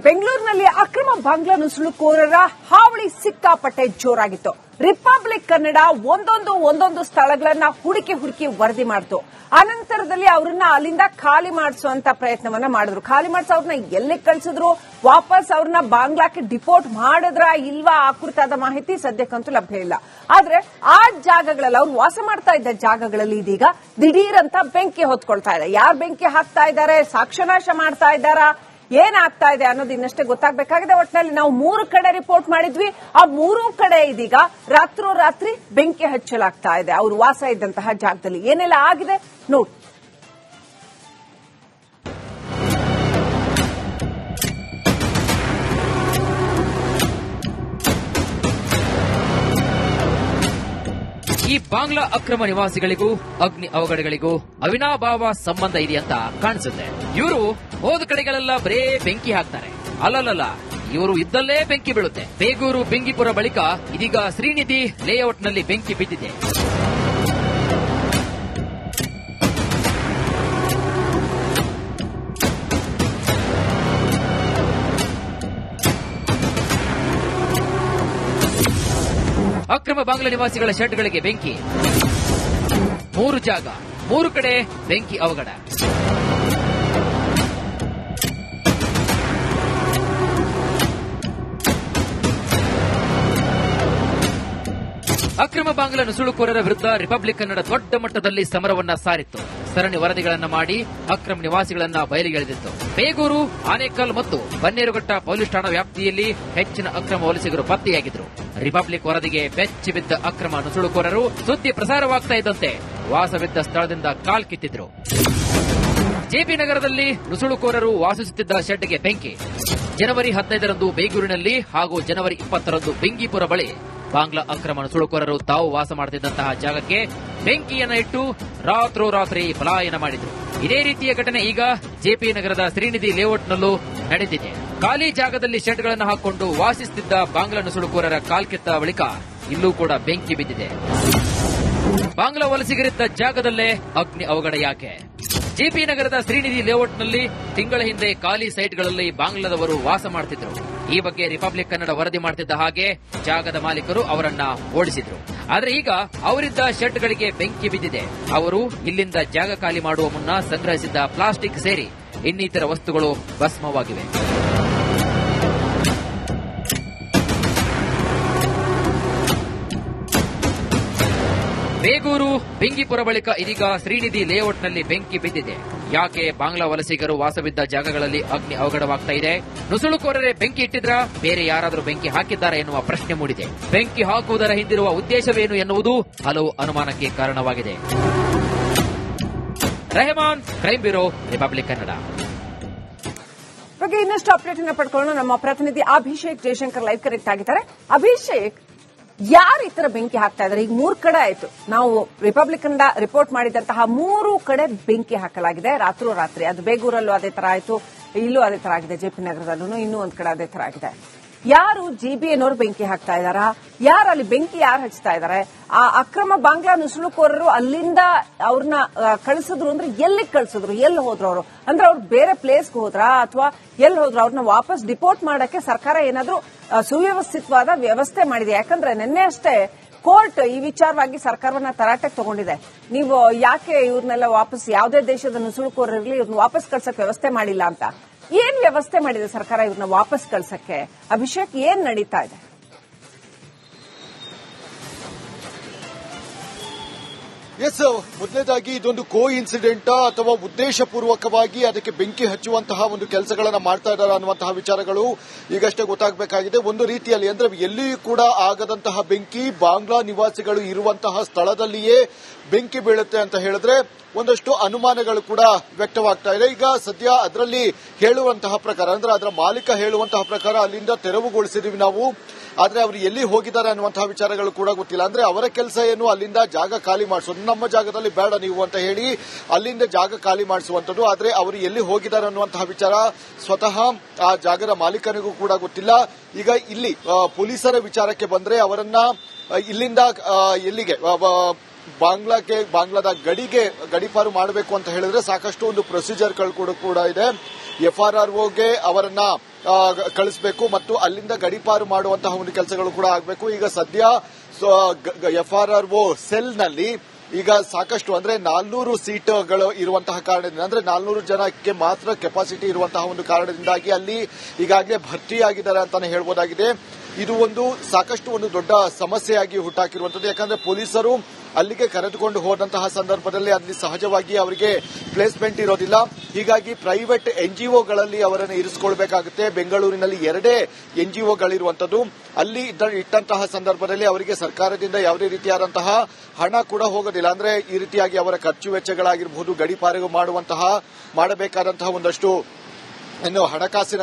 ಬೆಂಗಳೂರಿನಲ್ಲಿ ಅಕ್ರಮ ಬಾಂಗ್ಲಾ ನುಸುಳುಕೋರರ ಹಾವಳಿ ಸಿಕ್ಕಾಪಟ್ಟೆ ಜೋರಾಗಿತ್ತು. ರಿಪಬ್ಲಿಕ್ ಕನ್ನಡ ಒಂದೊಂದು ಸ್ಥಳಗಳನ್ನ ಹುಡುಕಿ ವರದಿ ಮಾಡಿತು. ಅನಂತರದಲ್ಲಿ ಅವರನ್ನ ಅಲ್ಲಿಂದ ಖಾಲಿ ಮಾಡಿಸುವಂತ ಪ್ರಯತ್ನವನ್ನ ಮಾಡಿದ್ರು. ಖಾಲಿ ಮಾಡಿಸಿ ಅವ್ರನ್ನ ಎಲ್ಲಿಗೆ ಕಳಿಸಿದ್ರು, ವಾಪಸ್ ಅವ್ರನ್ನ ಬಾಂಗ್ಲಾಕ್ಕೆ ಡಿಪೋರ್ಟ್ ಮಾಡಿದ್ರ ಇಲ್ವಾ ಆ ಕುರಿತಾದ ಮಾಹಿತಿ ಸದ್ಯಕ್ಕಂತೂ ಲಭ್ಯ ಇಲ್ಲ. ಆದ್ರೆ ಆ ಜಾಗಗಳಲ್ಲಿ ಅವ್ರು ವಾಸ ಮಾಡ್ತಾ ಇದ್ದ ಜಾಗಗಳಲ್ಲಿ ಇದೀಗ ದಿಢೀರಂತ ಬೆಂಕಿ ಹೊತ್ಕೊಳ್ತಾ ಇದೆ. ಯಾರು ಬೆಂಕಿ ಹಾಕ್ತಾ ಇದ್ದಾರೆ, ಸಾಕ್ಷ್ಯನಾಶ ಮಾಡ್ತಾ ಇದ್ದಾರಾ, ಏನಾಗ್ತಾ ಇದೆ ಅನ್ನೋದು ಇನ್ನಷ್ಟೇ ಗೊತ್ತಾಗಬೇಕಾಗಿದೆ. ಒಟ್ಟಿನಲ್ಲಿ ನಾವು 3 ಕಡೆ ರಿಪೋರ್ಟ್ ಮಾಡಿದ್ವಿ. ಆ 3 ಕಡೆ ಇದೀಗ ರಾತ್ರೋರಾತ್ರಿ ಬೆಂಕಿ ಹಚ್ಚಲಾಗ್ತಾ ಇದೆ. ಅವರು ವಾಸ ಇದ್ದಂತಹ ಜಾಗದಲ್ಲಿ ಏನೆಲ್ಲ ಆಗಿದೆ ನೋಡಿ. ಈ ಬಾಂಗ್ಲಾ ಅಕ್ರಮ ನಿವಾಸಿಗಳಿಗೂ ಅಗ್ನಿ ಅವಘಡಗಳಿಗೂ ಅವಿನಾಭಾವ ಸಂಬಂಧ ಇದೆಯಂತ ಕಾಣಿಸುತ್ತೆ. ಇವರು ಹೋದ ಕಡೆಗಳೆಲ್ಲ ಬರೇ ಬೆಂಕಿ ಹಾಕ್ತಾರೆ. ಅಲ್ಲಲ್ಲ, ಇವರು ಇದ್ದಲ್ಲೇ ಬೆಂಕಿ ಬೀಳುತ್ತೆ. ಬೇಗೂರು ಬೆಂಕಿಪುರ ಬಳಿಕ ಇದೀಗ ಶ್ರೀನಿಧಿ ಲೇಔಟ್ನಲ್ಲಿ ಬೆಂಕಿ ಬಿದ್ದಿದೆ. ಅಕ್ರಮ ಬಾಂಗ್ಲಾ ನಿವಾಸಿಗಳ ಶೆಡ್ಗಳಿಗೆ ಬೆಂಕಿ. 3 ಜಾಗ, 3 ಕಡೆ ಬೆಂಕಿ ಅವಘಡ. ಅಕ್ರಮ ಬಾಂಗ್ಲಾ ನುಸುಳುಕೋರರ ವಿರುದ್ಧ ರಿಪಬ್ಲಿಕ್ ಕನ್ನಡ ದೊಡ್ಡ ಮಟ್ಟದಲ್ಲಿ ಸಮರವನ್ನ ಸಾರಿತ್ತು. ಸರಣಿ ವರದಿಗಳನ್ನ ಮಾಡಿ ಅಕ್ರಮ ನಿವಾಸಿಗಳನ್ನ ಬಯಲಿಗೆಳೆದಿತ್ತು. ಬೇಗೂರು, ಆನೇಕಲ್ ಮತ್ತು ಬನ್ನೇರುಘಟ್ಟ ಪೊಲೀಸ್ ಠಾಣಾ ವ್ಯಾಪ್ತಿಯಲ್ಲಿ ಹೆಚ್ಚಿನ ಅಕ್ರಮ ವಲಸಿಗರು ಪತ್ತೆಯಾಗಿದ್ರು. ರಿಪಬ್ಲಿಕ್ ವರದಿಗೆ ಬೆಚ್ಚಿ ಬಿದ್ದ ಅಕ್ರಮ ನುಸುಳುಕೋರರು ಸುದ್ದಿ ಪ್ರಸಾರವಾಗ್ತಾ ಇದ್ದಂತೆ ವಾಸವಿದ್ದ ಸ್ಥಳದಿಂದ ಕಾಲ್ಕಿತ್ತಿದ್ರು. ಜೆಪಿ ನಗರದಲ್ಲಿ ನುಸುಳುಕೋರರು ವಾಸಿಸುತ್ತಿದ್ದ ಶೆಡ್ಗೆ ಬೆಂಕಿ. ಜನವರಿ 15ರಂದು ಬೇಗೂರಿನಲ್ಲಿ ಹಾಗೂ ಜನವರಿ 20ರಂದು ಬೆಂಕಿಪುರ ಬಳಿ ಬಾಂಗ್ಲಾ ಅಕ್ರಮ ನುಸುಳುಕೋರರು ತಾವು ವಾಸ ಮಾಡುತ್ತಿದ್ದಂತಹ ಜಾಗಕ್ಕೆ ಬೆಂಕಿಯನ್ನ ಇಟ್ಟು ರಾತ್ರೋರಾತ್ರಿ ಪಲಾಯನ ಮಾಡಿದ್ರು. ಇದೇ ರೀತಿಯ ಘಟನೆ ಈಗ ಜೆಪಿ ನಗರದ ಶ್ರೀನಿಧಿ ಲೇಔಟ್ನಲ್ಲೂ ನಡೆದಿದೆ. ಖಾಲಿ ಜಾಗದಲ್ಲಿ ಶೆಡ್ಗಳನ್ನು ಹಾಕಿಕೊಂಡು ವಾಸಿಸುತ್ತಿದ್ದ ಬಾಂಗ್ಲಾ ನುಸುಳುಕೋರರ ಕಾಲ್ಕಿತ್ತ ಬಳಿಕ ಇಲ್ಲೂ ಕೂಡ ಬೆಂಕಿ ಬಿದ್ದಿದೆ. ಬಾಂಗ್ಲಾ ವಲಸಿಗರಿದ್ದ ಜಾಗದಲ್ಲೇ ಅಗ್ನಿ ಅವಘಡ ಯಾಕೆ? ಜೆಪಿ ನಗರದ ಶ್ರೀನಿಧಿ ಲೇಔಟ್ನಲ್ಲಿ ತಿಂಗಳ ಹಿಂದೆ ಖಾಲಿ ಸೈಟ್ಗಳಲ್ಲಿ ಬಾಂಗ್ಲಾದವರು ವಾಸ ಮಾಡುತ್ತಿದ್ದರು. ಈ ಬಗ್ಗೆ ರಿಪಬ್ಲಿಕ್ ಕನ್ನಡ ವರದಿ ಮಾಡುತ್ತಿದ್ದ ಹಾಗೆ ಜಾಗದ ಮಾಲೀಕರು ಅವರನ್ನ ಓಡಿಸಿದ್ರು. ಆದರೆ ಈಗ ಅವರಿದ್ದ ಶೆಡ್ಗಳಿಗೆ ಬೆಂಕಿ ಬಿದ್ದಿದೆ. ಅವರು ಇಲ್ಲಿಂದ ಜಾಗ ಖಾಲಿ ಮಾಡುವ ಮುನ್ನ ಸಂಗ್ರಹಿಸಿದ್ದ ಪ್ಲಾಸ್ಟಿಕ್ ಸೇರಿ ಇನ್ನಿತರ ವಸ್ತುಗಳು ಭಸ್ಮವಾಗಿವೆ. ಬೇಗೂರು ಬೆಂಕಿಪುರ ಬಳಿಕ ಇದೀಗ ಶ್ರೀನಿಧಿ ಲೇಔಟ್ನಲ್ಲಿ ಬೆಂಕಿ ಬಿದ್ದಿದೆ. ಯಾಕೆ ಬಾಂಗ್ಲಾ ವಲಸಿಗರು ವಾಸವಿದ್ದ ಜಾಗಗಳಲ್ಲಿ ಅಗ್ನಿ ಅವಘಡವಾಗ್ತಾ ಇದೆ? ನುಸುಳುಕೋರರೇ ಬೆಂಕಿ ಇಟ್ಟಿದ್ರ, ಬೇರೆ ಯಾರಾದರೂ ಬೆಂಕಿ ಹಾಕಿದ್ದಾರೆ ಎನ್ನುವ ಪ್ರಶ್ನೆ ಮೂಡಿದೆ. ಬೆಂಕಿ ಹಾಕುವುದರ ಹಿಂದಿರುವ ಉದ್ದೇಶವೇನು ಎನ್ನುವುದು ಹಲವು ಅನುಮಾನಕ್ಕೆ ಕಾರಣವಾಗಿದೆ. Rehman, crime bureau, Republic Kannada. ಬಗ್ಗೆ ಇನ್ನಷ್ಟು ಅಪ್ಡೇಟ್ ಅನ್ನು ಪಡ್ಕೊಳ್ಳೋಣ. ನಮ್ಮ ಪ್ರತಿನಿಧಿ ಅಭಿಷೇಕ್ ಜಯಶಂಕರ್ ಲೈವ್ ಕನೆಕ್ಟ್ ಆಗಿದ್ದಾರೆ. ಅಭಿಷೇಕ್, ಯಾರು ಈ ತರ ಬೆಂಕಿ ಹಾಕ್ತಾ ಇದ್ದಾರೆ? ಈಗ 3 ಕಡೆ ಆಯ್ತು. ನಾವು ರಿಪಬ್ಲಿಕ್ ಕನ್ನಡ ರಿಪೋರ್ಟ್ ಮಾಡಿದಂತಹ 3 ಕಡೆ ಬೆಂಕಿ ಹಾಕಲಾಗಿದೆ ರಾತ್ರೋರಾತ್ರಿ. ಅದು ಬೇಗೂರಲ್ಲೂ ಅದೇ ತರ ಆಯ್ತು, ಇಲ್ಲೂ ಅದೇ ತರ ಆಗಿದೆ, ಜೆಪಿ ನಗರದಲ್ಲೂ ಇನ್ನೂ ಒಂದ್ ಕಡೆ ಅದೇ ತರ ಆಗಿದೆ. ಯಾರು ಜಿಬಿ ಅನ್ನೋರು ಬೆಂಕಿ ಹಾಕ್ತಾ ಇದ್ದಾರಾ? ಯಾರು ಅಲ್ಲಿ ಬೆಂಕಿ ಯಾರು ಹಚ್ತಾ ಇದ್ದಾರೆ? ಆ ಅಕ್ರಮ ಬಾಂಗ್ಲಾ ನುಸುಳುಕೋರರು ಅಲ್ಲಿಂದ ಅವ್ರನ್ನ ಕಳಿಸಿದ್ರು ಅಂದ್ರೆ ಎಲ್ಲಿಗೆ ಕಳಿಸಿದ್ರು? ಎಲ್ಲಿ ಹೋದ್ರು ಅವರು? ಅಂದ್ರೆ ಅವ್ರು ಬೇರೆ ಪ್ಲೇಸ್ಗೆ ಹೋದ್ರಾ ಅಥವಾ ಎಲ್ಲಿ ಹೋದ್ರು? ಅವ್ರನ್ನ ವಾಪಸ್ ಡಿಪೋರ್ಟ್ ಮಾಡಕ್ಕೆ ಸರ್ಕಾರ ಏನಾದ್ರೂ ಸುವ್ಯವಸ್ಥಿತವಾದ ವ್ಯವಸ್ಥೆ ಮಾಡಿದೆ? ಯಾಕಂದ್ರೆ ನಿನ್ನೆ ಅಷ್ಟೇ ಕೋರ್ಟ್ ಈ ವಿಚಾರವಾಗಿ ಸರ್ಕಾರವನ್ನ ತರಾಟೆಗೆ ತಗೊಂಡಿದೆ. ನೀವು ಯಾಕೆ ಇವ್ರನ್ನೆಲ್ಲ ವಾಪಸ್, ಯಾವುದೇ ದೇಶದ ನುಸುಳುಕೋರರಿರ್ಲಿ ಇವ್ರನ್ನ ವಾಪಸ್ ಕಳ್ಸಕ್ಕೆ ವ್ಯವಸ್ಥೆ ಮಾಡಿಲ್ಲ ಅಂತ. ಏನ್ ವ್ಯವಸ್ಥೆ ಮಾಡಿದೆ ಸರ್ಕಾರ ಇವ್ರನ್ನ ವಾಪಸ್ ಕಳ್ಸಕ್ಕೆ? ಅಭಿಷೇಕ್, ಏನ್ ನಡೀತಾ ಇದೆ? ಎಸ್, ಮೊದಲನೇದಾಗಿ ಇದೊಂದು ಕೋ ಇನ್ಸಿಡೆಂಟ್ ಅಥವಾ ಉದ್ದೇಶಪೂರ್ವಕವಾಗಿ ಅದಕ್ಕೆ ಬೆಂಕಿ ಹಚ್ಚುವಂತಹ ಒಂದು ಕೆಲಸಗಳನ್ನ ಮಾಡ್ತಾ ಇದ್ದಾರೆ ಅನ್ನುವಂತಹ ವಿಚಾರಗಳು ಈಗಷ್ಟೇ ಗೊತ್ತಾಗಬೇಕಾಗಿದೆ. ಒಂದು ರೀತಿಯಲ್ಲಿ ಅಂದ್ರೆ ಎಲ್ಲಿಯೂ ಕೂಡ ಆಗದಂತಹ ಬೆಂಕಿ ಬಾಂಗ್ಲಾ ನಿವಾಸಿಗಳು ಇರುವಂತಹ ಸ್ಥಳದಲ್ಲಿಯೇ ಬೆಂಕಿ ಬೀಳುತ್ತೆ ಅಂತ ಹೇಳಿದ್ರೆ ಒಂದಷ್ಟು ಅನುಮಾನಗಳು ಕೂಡ ವ್ಯಕ್ತವಾಗ್ತಾ ಇದೆ. ಈಗ ಸದ್ಯ ಅದರಲ್ಲಿ ಹೇಳುವಂತಹ ಪ್ರಕಾರ ಅಂದ್ರೆ ಅದರ ಮಾಲೀಕ ಹೇಳುವಂತಹ ಪ್ರಕಾರ ಅಲ್ಲಿಂದ ತೆರವುಗೊಳಿಸಿದೀವಿ ನಾವು, ಆದ್ರೆ ಅವರು ಎಲ್ಲಿ ಹೋಗಿದ್ದಾರೆ ಅನ್ನುವಂತಹ ವಿಚಾರಗಳು ಕೂಡ ಗೊತ್ತಿಲ್ಲ. ಅಂದ್ರೆ ಅವರ ಕೆಲಸ ಏನು, ಅಲ್ಲಿಂದ ಜಾಗ ಖಾಲಿ ಮಾಡಿಸೋದು, ನಮ್ಮ ಜಾಗದಲ್ಲಿ ಬೇಡ ನೀವು ಅಂತ ಹೇಳಿ ಅಲ್ಲಿಂದ ಜಾಗ ಖಾಲಿ ಮಾಡಿಸುವಂತದ್ದು. ಆದ್ರೆ ಅವರು ಎಲ್ಲಿ ಹೋಗಿದ್ದಾರೆ ಅನ್ನುವಂತಹ ವಿಚಾರ ಸ್ವತಃ ಆ ಜಾಗದ ಮಾಲೀಕನಿಗೂ ಕೂಡ ಗೊತ್ತಿಲ್ಲ. ಈಗ ಇಲ್ಲಿ ಪೊಲೀಸರ ವಿಚಾರಕ್ಕೆ ಬಂದ್ರೆ ಅವರನ್ನ ಇಲ್ಲಿಂದ ಎಲ್ಲಿಗೆ ಬಾಂಗ್ಲಾದ ಗಡಿಪಾರು ಮಾಡಬೇಕು ಅಂತ ಹೇಳಿದ್ರೆ ಸಾಕಷ್ಟು ಒಂದು ಪ್ರೊಸೀಜರ್ಗಳು ಕೂಡ ಇದೆ. FRROಗೆ ಅವರನ್ನ ಕಳಿಸಬೇಕು ಮತ್ತು ಅಲ್ಲಿಂದ ಗಡೀಪಾರು ಮಾಡುವಂತಹ ಒಂದು ಕೆಲಸಗಳು ಕೂಡ ಆಗಬೇಕು. ಈಗ ಸದ್ಯ FRRO ಸೆಲ್ನಲ್ಲಿ ಈಗ ಸಾಕಷ್ಟು ಅಂದ್ರೆ 400 ಸೀಟ್ಗಳು ಇರುವಂತಹ ಕಾರಣದಿಂದ, ಅಂದ್ರೆ 400 ಜನಕ್ಕೆ ಮಾತ್ರ ಕೆಪಾಸಿಟಿ ಇರುವಂತಹ ಒಂದು ಕಾರಣದಿಂದಾಗಿ ಅಲ್ಲಿ ಈಗಾಗಲೇ ಭರ್ತಿಯಾಗಿದ್ದಾರೆ ಅಂತಾನೆ ಹೇಳ್ಬೋದಾಗಿದೆ. ಇದು ಒಂದು ಸಾಕಷ್ಟು ಒಂದು ದೊಡ್ಡ ಸಮಸ್ಯೆಯಾಗಿ ಹುಟ್ಟಾಕಿರುವಂತದ್ದು. ಯಾಕಂದ್ರೆ ಪೊಲೀಸರು ಅಲ್ಲಿಗೆ ಕರೆದುಕೊಂಡು ಹೋದಂತಹ ಸಂದರ್ಭದಲ್ಲಿ ಅಲ್ಲಿ ಸಹಜವಾಗಿ ಅವರಿಗೆ ಪ್ಲೇಸ್ಮೆಂಟ್ ಇರೋದಿಲ್ಲ. ಹೀಗಾಗಿ ಪ್ರೈವೇಟ್ NGOಗಳಲ್ಲಿ ಅವರನ್ನು ಇರಿಸಿಕೊಳ್ಬೇಕಾಗುತ್ತೆ. ಬೆಂಗಳೂರಿನಲ್ಲಿ 2 NGOಗಳಿರುವಂತದ್ದು. ಅಲ್ಲಿ ಇಟ್ಟಂತಹ ಸಂದರ್ಭದಲ್ಲಿ ಅವರಿಗೆ ಸರ್ಕಾರದಿಂದ ಯಾವುದೇ ರೀತಿಯಾದಂತಹ ಹಣ ಕೂಡ ಹೋಗೋದಿಲ್ಲ. ಅಂದ್ರೆ ಈ ರೀತಿಯಾಗಿ ಅವರ ಖರ್ಚು ವೆಚ್ಚಗಳಾಗಿರಬಹುದು, ಗಡೀಪಾರು ಮಾಡಬೇಕಾದಂತಹ ಒಂದಷ್ಟು ಇನ್ನು ಹಣಕಾಸಿನ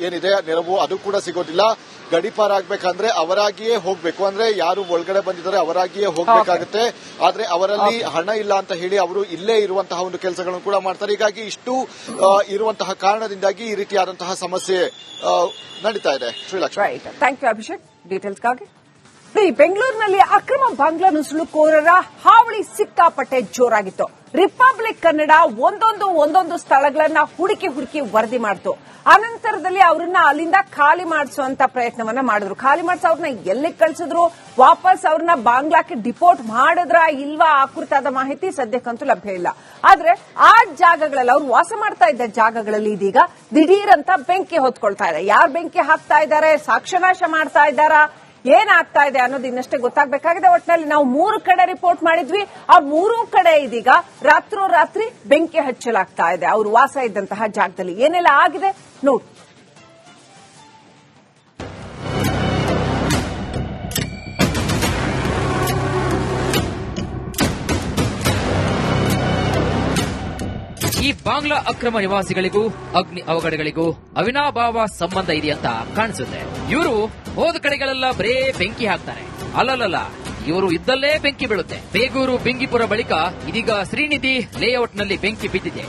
ಏನಿದೆ ನೆರವು ಅದು ಕೂಡ ಸಿಗೋದಿಲ್ಲ. ಗಡೀಪಾರ ಆಗ್ಬೇಕಂದ್ರೆ ಅವರಾಗಿಯೇ ಹೋಗ್ಬೇಕು, ಅಂದ್ರೆ ಯಾರು ಒಳಗಡೆ ಬಂದಿದ್ದಾರೆ ಅವರಾಗಿಯೇ ಹೋಗ್ಬೇಕಾಗುತ್ತೆ. ಆದ್ರೆ ಅವರಲ್ಲಿ ಹಣ ಇಲ್ಲ ಅಂತ ಹೇಳಿ ಅವರು ಇಲ್ಲೇ ಇರುವಂತಹ ಒಂದು ಕೆಲಸಗಳನ್ನು ಕೂಡ ಮಾಡ್ತಾರೆ. ಹೀಗಾಗಿ ಇಷ್ಟು ಇರುವಂತಹ ಕಾರಣದಿಂದಾಗಿ ಈ ರೀತಿಯಾದಂತಹ ಸಮಸ್ಯೆ ನಡೀತಾ ಇದೆ. ಶ್ರೀಲಕ್ಷ್ಮಿ, ಥ್ಯಾಂಕ್ ಯು ಅಭಿಷೇಕ್ ಡೀಟೇಲ್ಸ್ಗಾಗಿ. ಬೆಂಗಳೂರಿನಲ್ಲಿ ಅಕ್ರಮ ಬಾಂಗ್ಲಾ ನುಸುಳುಕೋರರ ಹಾವಳಿ ಸಿಕ್ಕಾಪಟ್ಟೆ ಜೋರಾಗಿತ್ತು. ರಿಪಬ್ಲಿಕ್ ಕನ್ನಡ ಒಂದೊಂದು ಸ್ಥಳಗಳನ್ನ ಹುಡುಕಿ ವರದಿ ಮಾಡಿತು. ಅನಂತರದಲ್ಲಿ ಅವರನ್ನ ಅಲ್ಲಿಂದ ಖಾಲಿ ಮಾಡಿಸುವಂತ ಪ್ರಯತ್ನವನ್ನ ಮಾಡಿದ್ರು. ಖಾಲಿ ಮಾಡಿಸಿ ಅವ್ರನ್ನ ಎಲ್ಲಿಗೆ ಕಳಿಸಿದ್ರು, ವಾಪಸ್ ಅವ್ರನ್ನ ಬಾಂಗ್ಲಾಕ್ಕೆ ಡಿಪೋರ್ಟ್ ಮಾಡಿದ್ರ ಇಲ್ವಾ ಆ ಕುರಿತಾದ ಮಾಹಿತಿ ಸದ್ಯಕ್ಕಂತೂ ಲಭ್ಯ ಇಲ್ಲ. ಆದ್ರೆ ಆ ಜಾಗಗಳಲ್ಲಿ ಅವ್ರು ವಾಸ ಮಾಡ್ತಾ ಇದ್ದ ಜಾಗಗಳಲ್ಲಿ ಇದೀಗ ದಿಢೀರಂತ ಬೆಂಕಿ ಹೊತ್ಕೊಳ್ತಾ ಇದೆ. ಯಾರು ಬೆಂಕಿ ಹಾಕ್ತಾ ಇದ್ದಾರೆ, ಸಾಕ್ಷ್ಯನಾಶ ಮಾಡ್ತಾ ಇದ್ದಾರಾ, ಏನಾಗ್ತಾ ಇದೆ ಅನ್ನೋದು ಇನ್ನಷ್ಟೇ ಗೊತ್ತಾಗಬೇಕಾಗಿದೆ. ಒಟ್ಟಿನಲ್ಲಿ ನಾವು 3 ಕಡೆ ರಿಪೋರ್ಟ್ ಮಾಡಿದ್ವಿ. ಆ 3 ಕಡೆ ಇದೀಗ ರಾತ್ರೋರಾತ್ರಿ ಬೆಂಕಿ ಹಚ್ಚಲಾಗ್ತಾ ಇದೆ. ಅವರು ವಾಸ ಇದ್ದಂತಹ ಜಾಗದಲ್ಲಿ ಏನೆಲ್ಲ ಆಗಿದೆ ನೋಡಿ. ಈ ಬಾಂಗ್ಲಾ ಅಕ್ರಮ ನಿವಾಸಿಗಳಿಗೂ ಅಗ್ನಿ ಅವಘಡಗಳಿಗೂ ಅವಿನಾಭಾವ ಸಂಬಂಧ ಇದೆ ಅಂತ ಕಾಣಿಸುತ್ತೆ. ಇವರು ಹೋದ ಕಡೆಗಳೆಲ್ಲ ಬರೇ ಬೆಂಕಿ ಹಾಕ್ತಾರೆ. ಅಲ್ಲಲ್ಲ, ಇವರು ಇದ್ದಲ್ಲೇ ಬೆಂಕಿ ಬೀಳುತ್ತೆ. ಬೇಗೂರು ಬೆಂಕಿಪುರ ಬಳಿಕ ಇದೀಗ ಶ್ರೀನಿಧಿ ಲೇಔಟ್ನಲ್ಲಿ ಬೆಂಕಿ ಬಿದ್ದಿದೆ.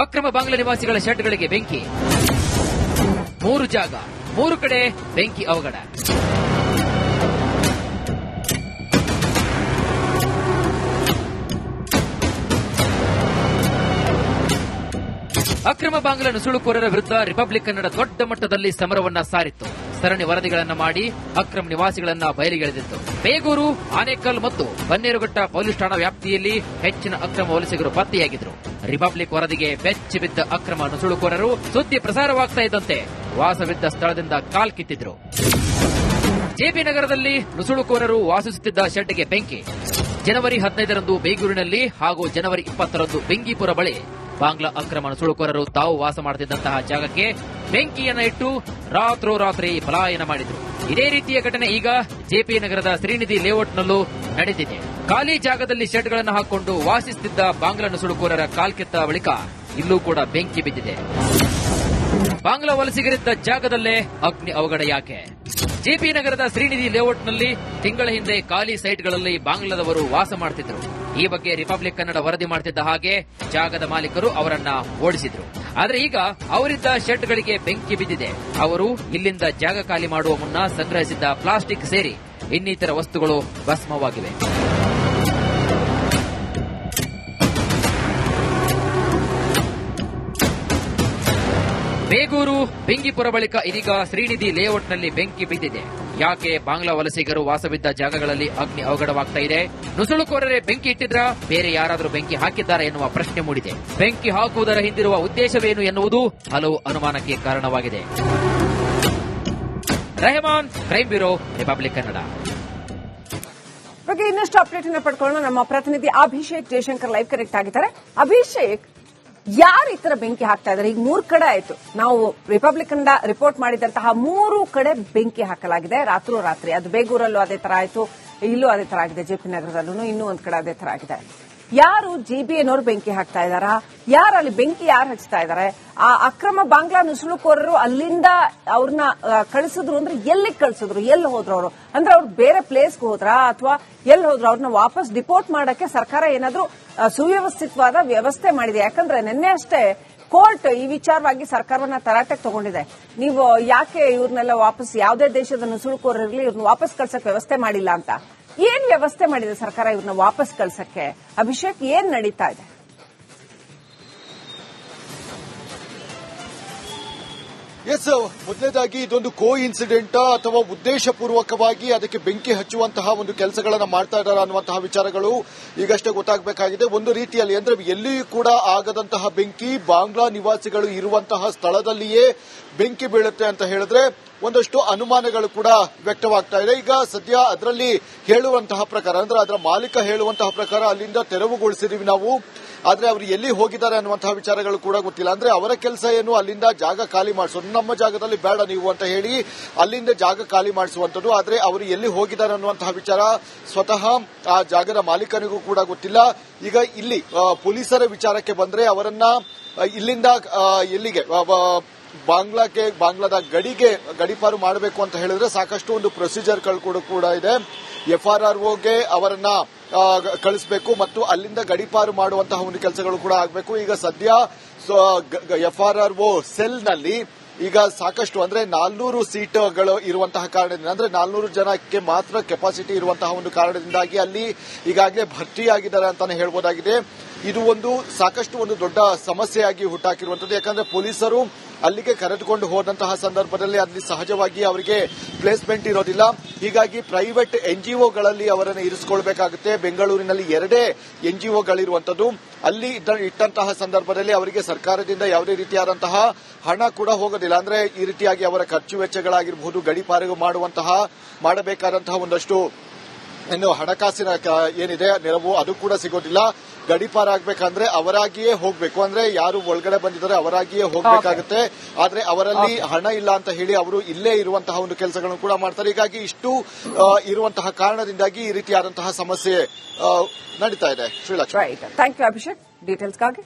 ಅಕ್ರಮ ಬಾಂಗ್ಲಾ ನಿವಾಸಿಗಳ ಶೆಡ್ಗಳಿಗೆ ಬೆಂಕಿ. 3 ಜಾಗ, 3 ಕಡೆ ಬೆಂಕಿ ಅವಘಡ. ಅಕ್ರಮ ಬಾಂಗ್ಲಾ ನುಸುಳುಕೋರರ ವಿರುದ್ಧ ರಿಪಬ್ಲಿಕ್ ಕನ್ನಡ ದೊಡ್ಡ ಮಟ್ಟದಲ್ಲಿ ಸಮರವನ್ನ ಸಾರಿತ್ತು. ಸರಣಿ ವರದಿಗಳನ್ನ ಮಾಡಿ ಅಕ್ರಮ ನಿವಾಸಿಗಳನ್ನ ಬಯಲಿಗೆಳೆದಿತ್ತು. ಬೇಗೂರು, ಆನೇಕಲ್ ಮತ್ತು ಬನ್ನೇರುಘಟ್ಟ ಪೊಲೀಸ್ ಠಾಣಾ ವ್ಯಾಪ್ತಿಯಲ್ಲಿ ಹೆಚ್ಚಿನ ಅಕ್ರಮ ವಲಸಿಗರು ಪತ್ತೆಯಾಗಿದ್ರು. ರಿಪಬ್ಲಿಕ್ ವರದಿಗೆ ಬೆಚ್ಚಿ ಬಿದ್ದ ಅಕ್ರಮ ನುಸುಳುಕೋರರು ಸುದ್ದಿ ಪ್ರಸಾರವಾಗ್ತಾ ಇದ್ದಂತೆ ವಾಸವಿದ್ದ ಸ್ಥಳದಿಂದ ಕಾಲ್ಕಿತ್ತಿದ್ರು. ಜೆಪಿ ನಗರದಲ್ಲಿ ನುಸುಳುಕೋರರು ವಾಸಿಸುತ್ತಿದ್ದ ಶೆಡ್ಗೆ ಬೆಂಕಿ. ಜನವರಿ 15ರಂದು ಬೇಗೂರಿನಲ್ಲಿ ಹಾಗೂ ಜನವರಿ 20ರಂದು ಬೆಂಕಿಪುರ ಬಳಿ ಬಾಂಗ್ಲಾ ಅಕ್ರಮ ನುಸುಳುಕೋರರು ತಾವು ವಾಸ ಮಾಡುತ್ತಿದ್ದಂತಹ ಜಾಗಕ್ಕೆ ಬೆಂಕಿಯನ್ನ ಇಟ್ಟು ರಾತ್ರೋರಾತ್ರಿ ಪಲಾಯನ ಮಾಡಿದ್ರು. ಇದೇ ರೀತಿಯ ಘಟನೆ ಈಗ ಜೆಪಿ ನಗರದ ಶ್ರೀನಿಧಿ ಲೇಔಟ್ನಲ್ಲೂ ನಡೆದಿದೆ. ಖಾಲಿ ಜಾಗದಲ್ಲಿ ಶೆಡ್ಗಳನ್ನು ಹಾಕಿಕೊಂಡು ವಾಸಿಸುತ್ತಿದ್ದ ಬಾಂಗ್ಲಾ ನುಸುಳುಕೋರರ ಕಾಲ್ಕಿತ್ತ ಬಳಿಕ ಇಲ್ಲೂ ಕೂಡ ಬೆಂಕಿ ಬಿದ್ದಿದೆ. ಬಾಂಗ್ಲಾ ವಲಸಿಗರಿದ್ದ ಜಾಗದಲ್ಲೇ ಅಗ್ನಿ ಅವಘಡ ಯಾಕೆ? ಜೆಪಿ ನಗರದ ಶ್ರೀನಿಧಿ ಲೇಔಟ್ನಲ್ಲಿ ತಿಂಗಳ ಹಿಂದೆ ಖಾಲಿ ಸೈಟ್ಗಳಲ್ಲಿ ಬಾಂಗ್ಲಾದವರು ವಾಸ ಮಾಡುತ್ತಿದ್ದರು. ಈ ಬಗ್ಗೆ ರಿಪಬ್ಲಿಕ್ ಕನ್ನಡ ವರದಿ ಮಾಡುತ್ತಿದ್ದ ಹಾಗೆ ಜಾಗದ ಮಾಲೀಕರು ಅವರನ್ನ ಓಡಿಸಿದ್ರು. ಆದ್ರೆ ಈಗ ಅವರಿದ್ದ ಶೆಡ್ಗಳಿಗೆ ಬೆಂಕಿ ಬಿದ್ದಿದೆ. ಅವರು ಇಲ್ಲಿಂದ ಜಾಗ ಖಾಲಿ ಮಾಡುವ ಮುನ್ನ ಸಂಗ್ರಹಿಸಿದ್ದ ಪ್ಲಾಸ್ಟಿಕ್ ಸೇರಿ ಇನ್ನಿತರ ವಸ್ತುಗಳು ಭಸ್ಮವಾಗಿವೆ. ಬೇಗೂರು ಬೆಂಕಿಪುರ ಬಳಿಕ ಇದೀಗ ಶ್ರೀನಿಧಿ ಲೇಔಟ್ನಲ್ಲಿ ಬೆಂಕಿ ಬಿದ್ದಿದೆ. ಯಾಕೆ ಬಾಂಗ್ಲಾ ವಲಸಿಗರು ವಾಸವಿದ್ದ ಜಾಗಗಳಲ್ಲಿ ಅಗ್ನಿ ಅವಘಡವಾಗ್ತಾ ಇದೆ? ನುಸುಳುಕೋರರೇ ಬೆಂಕಿ ಇಟ್ಟಿದ್ರಾ, ಬೇರೆ ಯಾರಾದರೂ ಬೆಂಕಿ ಹಾಕಿದ್ದಾರಾ ಎನ್ನುವ ಪ್ರಶ್ನೆ ಮೂಡಿದೆ. ಬೆಂಕಿ ಹಾಕುವುದರ ಹಿಂದಿರುವ ಉದ್ದೇಶವೇನು ಎನ್ನುವುದು ಹಲವು ಅನುಮಾನಕ್ಕೆ ಕಾರಣವಾಗಿದೆ. Rehman, crime bureau, Republic Kannada. ಬಗ್ಗೆ ಇನ್ನಷ್ಟು ಅಪ್ಡೇಟ್ ಅನ್ನು ಪಡ್ಕೊಳ್ಳೋಣ. ನಮ್ಮ ಪ್ರತಿನಿಧಿ ಅಭಿಷೇಕ್ ಜಯಶಂಕರ್ ಲೈವ್ ಕನೆಕ್ಟ್ ಆಗಿದ್ದಾರೆ. ಅಭಿಷೇಕ್, ಯಾರು ಈ ತರ ಬೆಂಕಿ ಹಾಕ್ತಾ ಇದ್ದಾರೆ? ಈಗ 3 ಕಡೆ ಆಯ್ತು. ನಾವು ರಿಪಬ್ಲಿಕ್ ಇಂದ ರಿಪೋರ್ಟ್ ಮಾಡಿದಂತಹ 3 ಕಡೆ ಬೆಂಕಿ ಹಾಕಲಾಗಿದೆ ರಾತ್ರೋರಾತ್ರಿ. ಅದು ಬೇಗೂರಲ್ಲೂ ಅದೇ ತರ ಆಯ್ತು, ಇಲ್ಲೂ ಅದೇ ತರ ಆಗಿದೆ, ಜೆಪಿ ನಗರದಲ್ಲೂ ಇನ್ನೂ ಒಂದ್ ಕಡೆ ಅದೇ ತರ ಆಗಿದೆ. ಯಾರು ಜಿಬಿಎನವರು ಬೆಂಕಿ ಹಾಕ್ತಾ ಇದ್ದಾರಾ? ಯಾರು ಅಲ್ಲಿ ಬೆಂಕಿ ಯಾರು ಹಚ್ತಾ ಇದ್ದಾರೆ? ಆ ಅಕ್ರಮ ಬಾಂಗ್ಲಾ ನುಸುಳುಕೋರರು ಅಲ್ಲಿಂದ ಅವ್ರನ್ನ ಕಳಿಸಿದ್ರು ಅಂದ್ರೆ ಎಲ್ಲಿಗೆ ಕಳಿಸಿದ್ರು? ಎಲ್ಲಿ ಹೋದ್ರು ಅವರು? ಅಂದ್ರೆ ಅವ್ರು ಬೇರೆ ಪ್ಲೇಸ್ಗೆ ಹೋದ್ರಾ ಅಥವಾ ಎಲ್ಲಿ ಹೋದ್ರು? ಅವ್ರನ್ನ ವಾಪಸ್ ಡಿಪೋರ್ಟ್ ಮಾಡಕ್ಕೆ ಸರ್ಕಾರ ಏನಾದ್ರೂ ಸುವ್ಯವಸ್ಥಿತವಾದ ವ್ಯವಸ್ಥೆ ಮಾಡಿದೆ? ಯಾಕಂದ್ರೆ ನಿನ್ನೆ ಅಷ್ಟೇ ಕೋರ್ಟ್ ಈ ವಿಚಾರವಾಗಿ ಸರ್ಕಾರವನ್ನ ತರಾಟೆಗೆ ತಗೊಂಡಿದೆ. ನೀವು ಯಾಕೆ ಇವ್ರನ್ನೆಲ್ಲ ವಾಪಸ್ ಯಾವುದೇ ದೇಶದ ನುಸುಳುಕೋರಿರ್ಲಿ ಇವ್ರನ್ನ ವಾಪಸ್ ಕಳ್ಸಕ್ ವ್ಯವಸ್ಥೆ ಮಾಡಿಲ್ಲ ಅಂತ. ಏನ್ ವ್ಯವಸ್ಥೆ ಮಾಡಿದೆ ಸರ್ಕಾರ ಇವ್ರನ್ನ ವಾಪಸ್ ಕಳ್ಸಕ್ಕೆ? ಅಭಿಷೇಕ್, ಏನ್ ನಡೀತಾ ಇದೆ? ಎಸ್, ಮೊದಲನೇದಾಗಿ ಇದೊಂದು ಕೋ ಇನ್ಸಿಡೆಂಟ್ ಅಥವಾ ಉದ್ದೇಶಪೂರ್ವಕವಾಗಿ ಅದಕ್ಕೆ ಬೆಂಕಿ ಹಚ್ಚುವಂತಹ ಒಂದು ಕೆಲಸಗಳನ್ನ ಮಾಡ್ತಾ ಇದ್ದಾರೆ ಅನ್ನುವಂತಹ ವಿಚಾರಗಳು ಈಗಷ್ಟೇ ಗೊತ್ತಾಗಬೇಕಾಗಿದೆ. ಒಂದು ರೀತಿಯಲ್ಲಿ ಅಂದ್ರೆ ಎಲ್ಲಿಯೂ ಕೂಡ ಆಗದಂತಹ ಬೆಂಕಿ ಬಾಂಗ್ಲಾ ನಿವಾಸಿಗಳು ಇರುವಂತಹ ಸ್ಥಳದಲ್ಲಿಯೇ ಬೆಂಕಿ ಬೀಳುತ್ತೆ ಅಂತ ಹೇಳಿದ್ರೆ ಒಂದಷ್ಟು ಅನುಮಾನಗಳು ಕೂಡ ವ್ಯಕ್ತವಾಗ್ತಾ ಇದೆ. ಈಗ ಸದ್ಯ ಅದರಲ್ಲಿ ಹೇಳುವಂತಹ ಪ್ರಕಾರ ಅಂದ್ರೆ ಅದರ ಮಾಲೀಕ ಹೇಳುವಂತಹ ಪ್ರಕಾರ ಅಲ್ಲಿಂದ ತೆರವುಗೊಳಿಸಿದೀವಿ ನಾವು, ಆದ್ರೆ ಅವರು ಎಲ್ಲಿ ಹೋಗಿದ್ದಾರೆ ಅನ್ನುವಂತಹ ವಿಚಾರಗಳು ಕೂಡ ಗೊತ್ತಿಲ್ಲ. ಅಂದ್ರೆ ಅವರ ಕೆಲಸ ಏನು, ಅಲ್ಲಿಂದ ಜಾಗ ಖಾಲಿ ಮಾಡಿಸೋದು, ನಮ್ಮ ಜಾಗದಲ್ಲಿ ಬೇಡ ನೀವು ಅಂತ ಹೇಳಿ ಅಲ್ಲಿಂದ ಜಾಗ ಖಾಲಿ ಮಾಡಿಸುವಂತದ್ದು. ಆದ್ರೆ ಅವರು ಎಲ್ಲಿ ಹೋಗಿದ್ದಾರೆ ಅನ್ನುವಂತಹ ವಿಚಾರ ಸ್ವತಃ ಆ ಜಾಗದ ಮಾಲೀಕನಿಗೂ ಕೂಡ ಗೊತ್ತಿಲ್ಲ. ಈಗ ಇಲ್ಲಿ ಪೊಲೀಸರ ವಿಚಾರಕ್ಕೆ ಬಂದ್ರೆ ಅವರನ್ನ ಇಲ್ಲಿಂದ ಎಲ್ಲಿಗೆ ಬಾಂಗ್ಲಾದ ಗಡಿಪಾರು ಮಾಡಬೇಕು ಅಂತ ಹೇಳಿದ್ರೆ ಸಾಕಷ್ಟು ಒಂದು ಪ್ರೊಸೀಜರ್ಗಳು ಕೂಡ ಇದೆ. FRROಗೆ ಅವರನ್ನ ಕಳಿಸಬೇಕು ಮತ್ತು ಅಲ್ಲಿಂದ ಗಡಿಪಾರು ಮಾಡುವಂತಹ ಒಂದು ಕೆಲಸಗಳು ಕೂಡ ಆಗಬೇಕು. ಈಗ ಸದ್ಯ FRRO ಸೆಲ್ನಲ್ಲಿ ಈಗ ಸಾಕಷ್ಟು ಅಂದ್ರೆ 400 ಸೀಟ್ಗಳು ಇರುವಂತಹ ಕಾರಣದಿಂದ ಅಂದ್ರೆ 400 ಜನಕ್ಕೆ ಮಾತ್ರ ಕೆಪಾಸಿಟಿ ಇರುವಂತಹ ಒಂದು ಕಾರಣದಿಂದಾಗಿ ಅಲ್ಲಿ ಈಗಾಗಲೇ ಭರ್ತಿಯಾಗಿದ್ದಾರೆ ಅಂತಾನೆ ಹೇಳ್ಬೋದಾಗಿದೆ. ಇದು ಒಂದು ಸಾಕಷ್ಟು ಒಂದು ದೊಡ್ಡ ಸಮಸ್ಯೆಯಾಗಿ ಹುಟ್ಟಾಕಿರುವಂತದ್ದು. ಯಾಕಂದ್ರೆ ಪೊಲೀಸರು ಅಲ್ಲಿಗೆ ಕರೆದುಕೊಂಡು ಹೋದಂತಹ ಸಂದರ್ಭದಲ್ಲಿ ಅಲ್ಲಿ ಸಹಜವಾಗಿ ಅವರಿಗೆ ಪ್ಲೇಸ್ಮೆಂಟ್ ಇರೋದಿಲ್ಲ. ಹೀಗಾಗಿ ಪ್ರೈವೇಟ್ NGOಗಳಲ್ಲಿ ಅವರನ್ನು ಇರಿಸಿಕೊಳ್ಬೇಕಾಗುತ್ತೆ. ಬೆಂಗಳೂರಿನಲ್ಲಿ 2 NGOಗಳಿರುವಂತದ್ದು. ಅಲ್ಲಿ ಇಟ್ಟಂತಹ ಸಂದರ್ಭದಲ್ಲಿ ಅವರಿಗೆ ಸರ್ಕಾರದಿಂದ ಯಾವುದೇ ರೀತಿಯಾದಂತಹ ಹಣ ಕೂಡ ಹೋಗೋದಿಲ್ಲ. ಅಂದ್ರೆ ಈ ರೀತಿಯಾಗಿ ಅವರ ಖರ್ಚು ವೆಚ್ಚಗಳಾಗಿರಬಹುದು, ಗಡಿಪಾರು ಮಾಡಬೇಕಾದಂತಹ ಒಂದಷ್ಟು ಇನ್ನು ಹಣಕಾಸಿನ ಏನಿದೆ ನೆರವು ಅದು ಕೂಡ ಸಿಗೋದಿಲ್ಲ. ಗಡಿಪಾರ ಆಗ್ಬೇಕಂದ್ರೆ ಅವರಾಗಿಯೇ ಹೋಗ್ಬೇಕು, ಅಂದ್ರೆ ಯಾರು ಒಳಗಡೆ ಬಂದಿದ್ದಾರೆ ಅವರಾಗಿಯೇ ಹೋಗ್ಬೇಕಾಗುತ್ತೆ. ಆದ್ರೆ ಅವರಲ್ಲಿ ಹಣ ಇಲ್ಲ ಅಂತ ಹೇಳಿ ಅವರು ಇಲ್ಲೇ ಇರುವಂತಹ ಒಂದು ಕೆಲಸಗಳನ್ನು ಕೂಡ ಮಾಡ್ತಾರೆ. ಹೀಗಾಗಿ ಇಷ್ಟು ಇರುವಂತಹ ಕಾರಣದಿಂದಾಗಿ ಈ ರೀತಿಯಾದಂತಹ ಸಮಸ್ಯೆ ನಡೀತಾ ಇದೆ. Srilakshmi, thank you Abhishek ಡೀಟೇಲ್ಸ್ಗಾಗಿ.